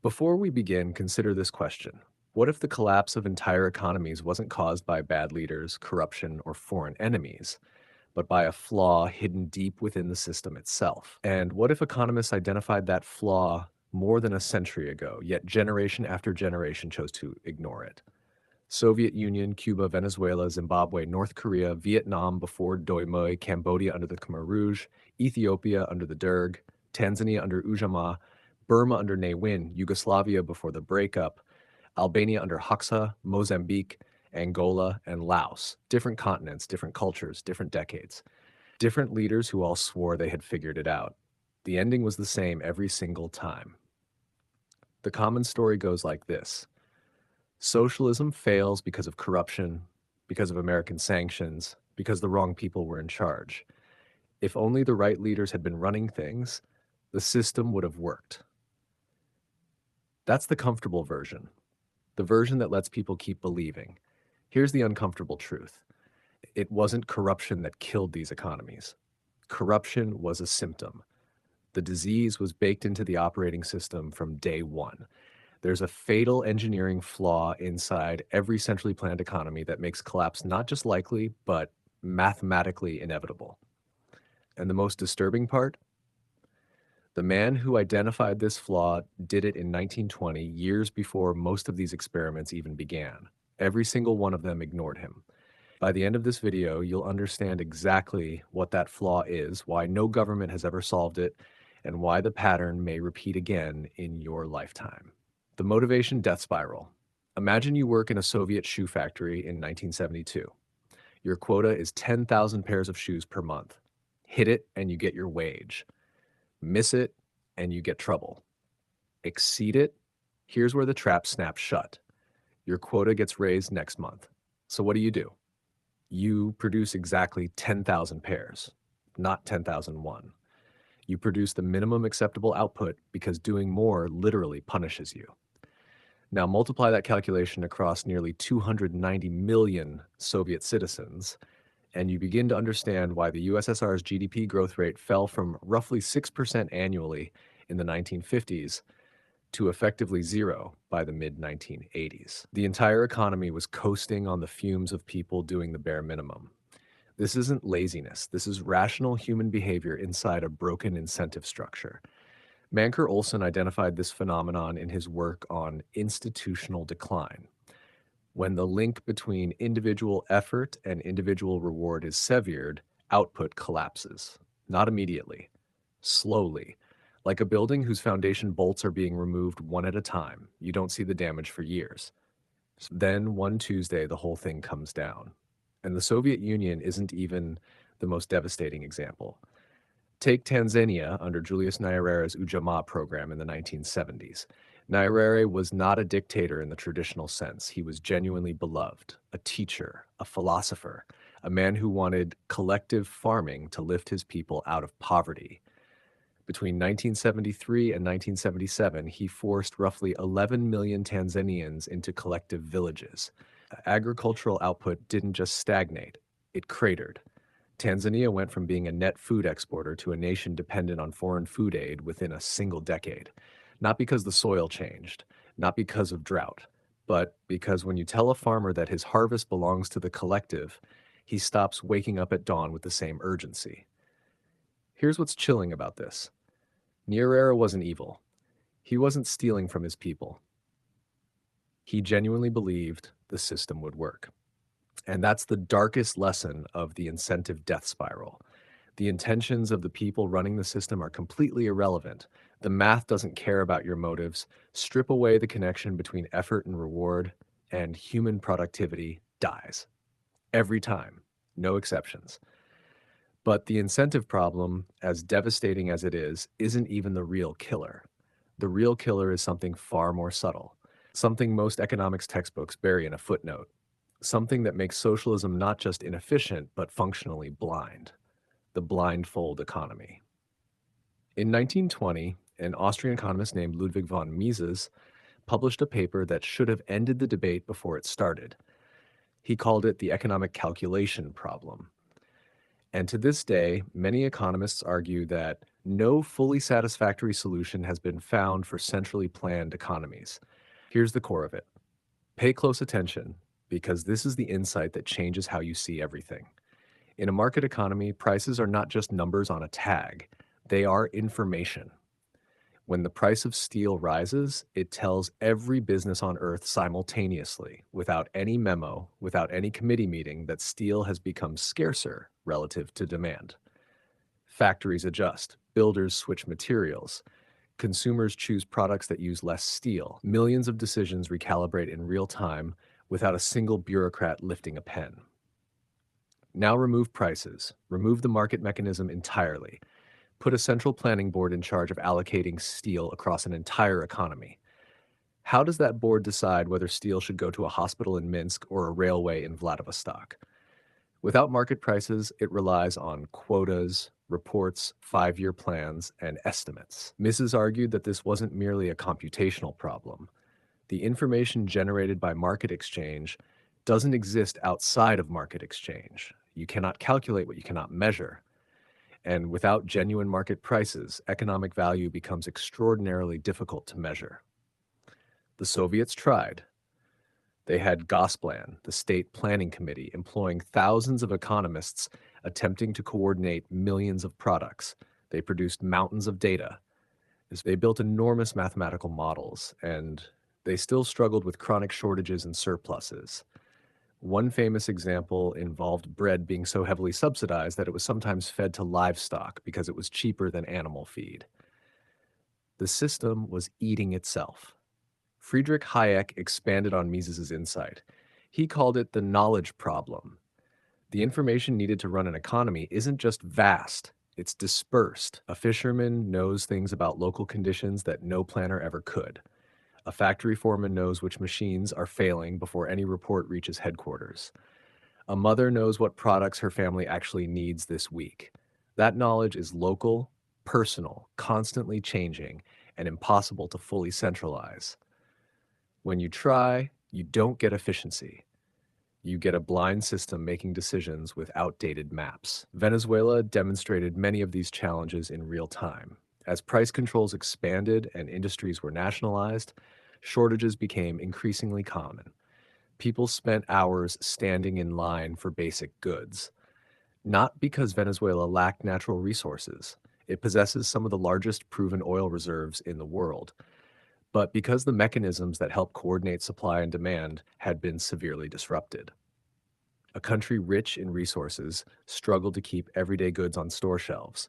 Before we begin, consider this question. What if the collapse of entire economies wasn't caused by bad leaders, corruption, or foreign enemies, but by a flaw hidden deep within the system itself? And what if economists identified that flaw more than a century ago, yet generation after generation chose to ignore it? Soviet Union, Cuba, Venezuela, Zimbabwe, North Korea, Vietnam before Doi Moi, Cambodia under the Khmer Rouge, Ethiopia under the Derg, Tanzania under Ujamaa, Burma under Ne Win, Yugoslavia before the breakup, Albania under Hoxha, Mozambique, Angola, and Laos. Different continents, different cultures, different decades. Different leaders who all swore they had figured it out. The ending was the same every single time. The common story goes like this. Socialism fails because of corruption, because of American sanctions, because the wrong people were in charge. If only the right leaders had been running things, the system would have worked. That's the comfortable version, the version that lets people keep believing. Here's the uncomfortable truth. It wasn't corruption that killed these economies. Corruption was a symptom. The disease was baked into the operating system from day one. There's a fatal engineering flaw inside every centrally planned economy that makes collapse not just likely, but mathematically inevitable. And the most disturbing part? The man who identified this flaw did it in 1920, years before most of these experiments even began. Every single one of them ignored him. By the end of this video, you'll understand exactly what that flaw is, why no government has ever solved it, and why the pattern may repeat again in your lifetime. The motivation death spiral. Imagine you work in a Soviet shoe factory in 1972. Your quota is 10,000 pairs of shoes per month. Hit it and you get your wage. Miss it and you get trouble. Exceed it, here's where the trap snaps shut. Your quota gets raised next month. So what do? You produce exactly 10,000 pairs, not 10,001. You produce the minimum acceptable output because doing more literally punishes you. Now multiply that calculation across nearly 290 million Soviet citizens, and you begin to understand why the USSR's GDP growth rate fell from roughly 6% annually in the 1950s to effectively zero by the mid-1980s. The entire economy was coasting on the fumes of people doing the bare minimum. This isn't laziness. This is rational human behavior inside a broken incentive structure. Manker Olson identified this phenomenon in his work on institutional decline. When the link between individual effort and individual reward is severed, output collapses. Not immediately, slowly. Like a building whose foundation bolts are being removed one at a time. You don't see the damage for years. Then one Tuesday, the whole thing comes down. And the Soviet Union isn't even the most devastating example. Take Tanzania under Julius Nyerere's Ujamaa program in the 1970s. Nyerere was not a dictator in the traditional sense. He was genuinely beloved, a teacher, a philosopher, a man who wanted collective farming to lift his people out of poverty. Between 1973 and 1977, he forced roughly 11 million Tanzanians into collective villages. Agricultural output didn't just stagnate, it cratered. Tanzania went from being a net food exporter to a nation dependent on foreign food aid within a single decade. Not because the soil changed, not because of drought, but because when you tell a farmer that his harvest belongs to the collective, he stops waking up at dawn with the same urgency. Here's what's chilling about this. Nyerere wasn't evil. He wasn't stealing from his people. He genuinely believed the system would work. And that's the darkest lesson of the incentive death spiral. The intentions of the people running the system are completely irrelevant. The math doesn't care about your motives. Strip away the connection between effort and reward, and human productivity dies. Every time, no exceptions. But the incentive problem, as devastating as it is, isn't even the real killer. The real killer is something far more subtle, something most economics textbooks bury in a footnote, something that makes socialism not just inefficient, but functionally blind: the blindfold economy. In 1920, an Austrian economist named Ludwig von Mises published a paper that should have ended the debate before it started. He called it the economic calculation problem. And to this day, many economists argue that No fully satisfactory solution has been found for centrally planned economies. Here's the core of it. Pay close attention, because this is the insight that changes how you see everything. In a market economy, prices are not just numbers on a tag, they are information. When the price of steel rises, it tells every business on Earth simultaneously, without any memo, without any committee meeting, that steel has become scarcer relative to demand. Factories adjust, builders switch materials, consumers choose products that use less steel. Millions of decisions recalibrate in real time without a single bureaucrat lifting a pen. Now remove prices, remove the market mechanism entirely. Put a central planning board in charge of allocating steel across an entire economy. How does that board decide whether steel should go to a hospital in Minsk or a railway in Vladivostok? Without market prices, it relies on quotas, reports, 5-year plans, and estimates. Mrs. argued that this wasn't merely a computational problem. The information generated by market exchange doesn't exist outside of market exchange. You cannot calculate what you cannot measure. And without genuine market prices, economic value becomes extraordinarily difficult to measure. The Soviets tried. They had Gosplan, the state planning committee, employing thousands of economists attempting to coordinate millions of products. They produced mountains of data. They built enormous mathematical models, and they still struggled with chronic shortages and surpluses. One famous example involved bread being so heavily subsidized that it was sometimes fed to livestock because it was cheaper than animal feed. The system was eating itself. Friedrich Hayek expanded on Mises's insight. He called it the knowledge problem. The information needed to run an economy isn't just vast, it's dispersed. A fisherman knows things about local conditions that no planner ever could. A factory foreman knows which machines are failing before any report reaches headquarters. A mother knows what products her family actually needs this week. That knowledge is local, personal, constantly changing, and impossible to fully centralize. When you try, you don't get efficiency. You get a blind system making decisions with outdated maps. Venezuela demonstrated many of these challenges in real time. As price controls expanded and industries were nationalized, shortages became increasingly common. People spent hours standing in line for basic goods. Not because Venezuela lacked natural resources. It possesses some of the largest proven oil reserves in the world, but because the mechanisms that help coordinate supply and demand had been severely disrupted. A country rich in resources struggled to keep everyday goods on store shelves.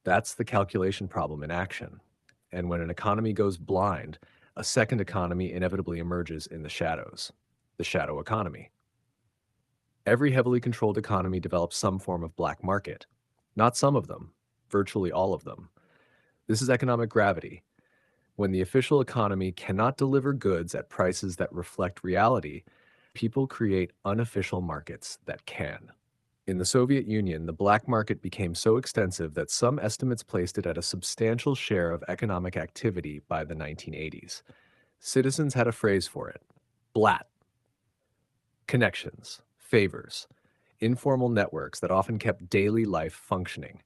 That's the calculation problem in action. And when an economy goes blind, a second economy inevitably emerges in the shadow economy. Every heavily controlled economy develops some form of black market. Not some of them, virtually all of them. This is economic gravity. When the official economy cannot deliver goods at prices that reflect reality, people create unofficial markets that can. In the Soviet Union, the black market became so extensive that some estimates placed it at a substantial share of economic activity by the 1980s. Citizens had a phrase for it: blat. Connections, favors, informal networks that often kept daily life functioning.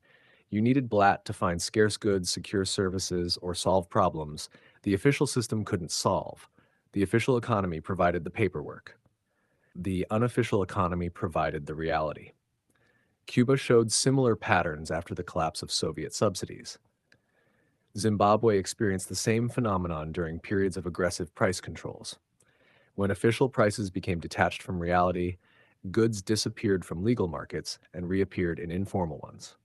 You needed blat to find scarce goods, secure services, or solve problems the official system couldn't solve. The official economy provided the paperwork. The unofficial economy provided the reality. Cuba showed similar patterns after the collapse of Soviet subsidies. Zimbabwe experienced the same phenomenon during periods of aggressive price controls. When official prices became detached from reality, goods disappeared from legal markets and reappeared in informal ones.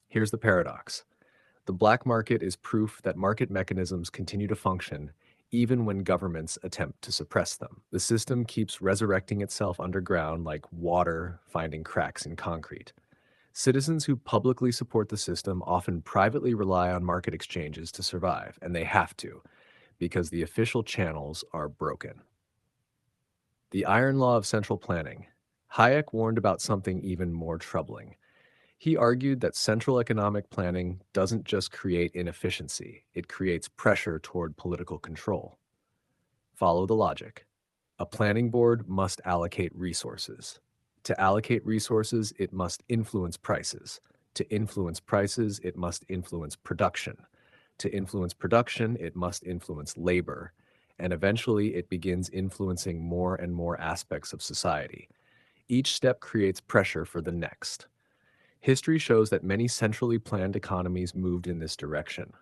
Here's the paradox. The black market is proof that market mechanisms continue to function even when governments attempt to suppress them. The system keeps resurrecting itself underground like water finding cracks in concrete. Citizens who publicly support the system often privately rely on market exchanges to survive, and they have to, because the official channels are broken. The iron law of central planning. Hayek warned about something even more troubling. He argued that central economic planning doesn't just create inefficiency, it creates pressure toward political control. Follow the logic. A planning board must allocate resources. To allocate resources, it must influence prices. To influence prices, it must influence production. To influence production, it must influence labor. And eventually, it begins influencing more and more aspects of society. Each step creates pressure for the next. History shows that many centrally planned economies moved in this direction.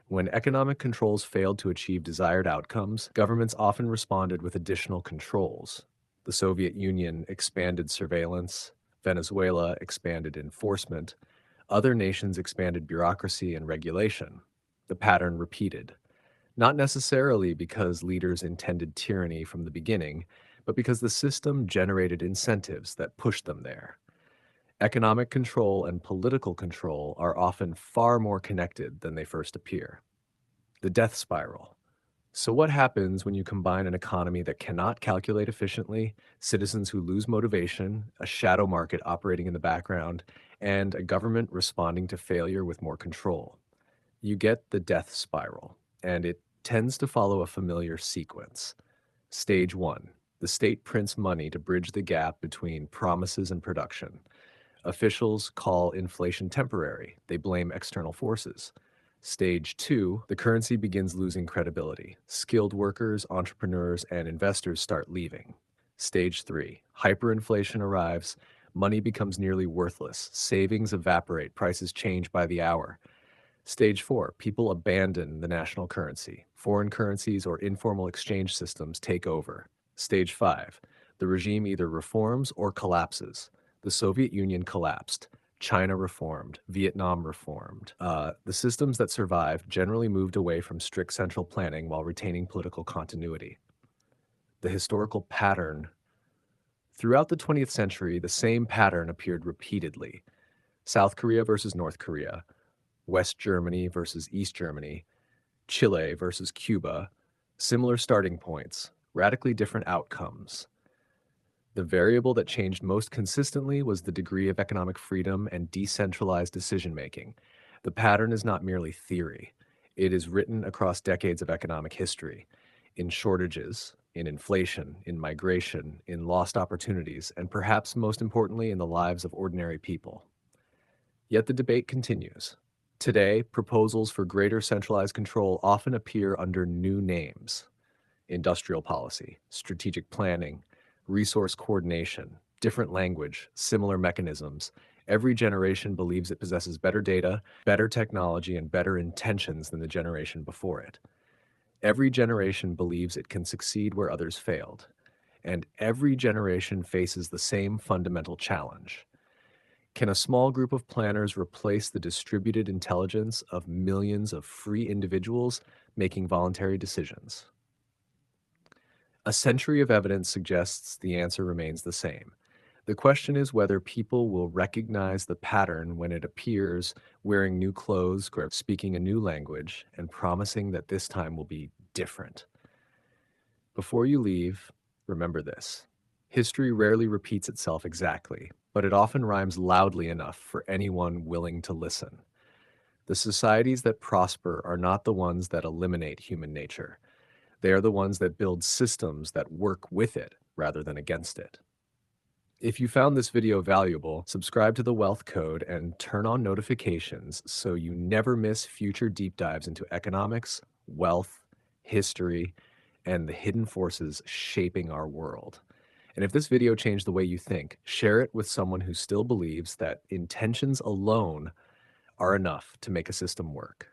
When economic controls failed to achieve desired outcomes, governments often responded with additional controls. The Soviet Union expanded surveillance, Venezuela expanded enforcement, other nations expanded bureaucracy and regulation. The pattern repeated, not necessarily because leaders intended tyranny from the beginning, but because the system generated incentives that pushed them there. Economic control and political control are often far more connected than they first appear. The death spiral. So, what happens when you combine an economy that cannot calculate efficiently, citizens who lose motivation, a shadow market operating in the background, and a government responding to failure with more control? You get the death spiral, and it tends to follow a familiar sequence. Stage one: the state prints money to bridge the gap between promises and production. Officials call inflation temporary. They blame external forces. Stage two: the currency begins losing credibility. Skilled workers, entrepreneurs, and investors start leaving. Stage three: hyperinflation arrives. Money becomes nearly worthless. Savings evaporate. Prices change by the hour. Stage four: people abandon the national currency. Foreign currencies or informal exchange systems take over. Stage five: the regime either reforms or collapses. The Soviet Union collapsed. China reformed. Vietnam reformed. The systems that survived generally moved away from strict central planning while retaining political continuity. The historical pattern. Throughout the 20th century, the same pattern appeared repeatedly. South Korea versus North Korea, West Germany versus East Germany, Chile versus Cuba, similar starting points, radically different outcomes. The variable that changed most consistently was the degree of economic freedom and decentralized decision-making. The pattern is not merely theory. It is written across decades of economic history, in shortages, in inflation, in migration, in lost opportunities, and perhaps most importantly, in the lives of ordinary people. Yet the debate continues. Today, proposals for greater centralized control often appear under new names: industrial policy, strategic planning, resource coordination, different language, similar mechanisms. Every generation believes it possesses better data, better technology, and better intentions than the generation before it. Every generation believes it can succeed where others failed. And every generation faces the same fundamental challenge. Can a small group of planners replace the distributed intelligence of millions of free individuals making voluntary decisions? A century of evidence suggests the answer remains the same. The question is whether people will recognize the pattern when it appears, wearing new clothes, speaking a new language, and promising that this time will be different. Before you leave, remember this. History rarely repeats itself exactly, but it often rhymes loudly enough for anyone willing to listen. The societies that prosper are not the ones that eliminate human nature. They are the ones that build systems that work with it rather than against it. If you found this video valuable, subscribe to the Wealth Code and turn on notifications so you never miss future deep dives into economics, wealth, history, and the hidden forces shaping our world. And if this video changed the way you think, share it with someone who still believes that intentions alone are enough to make a system work.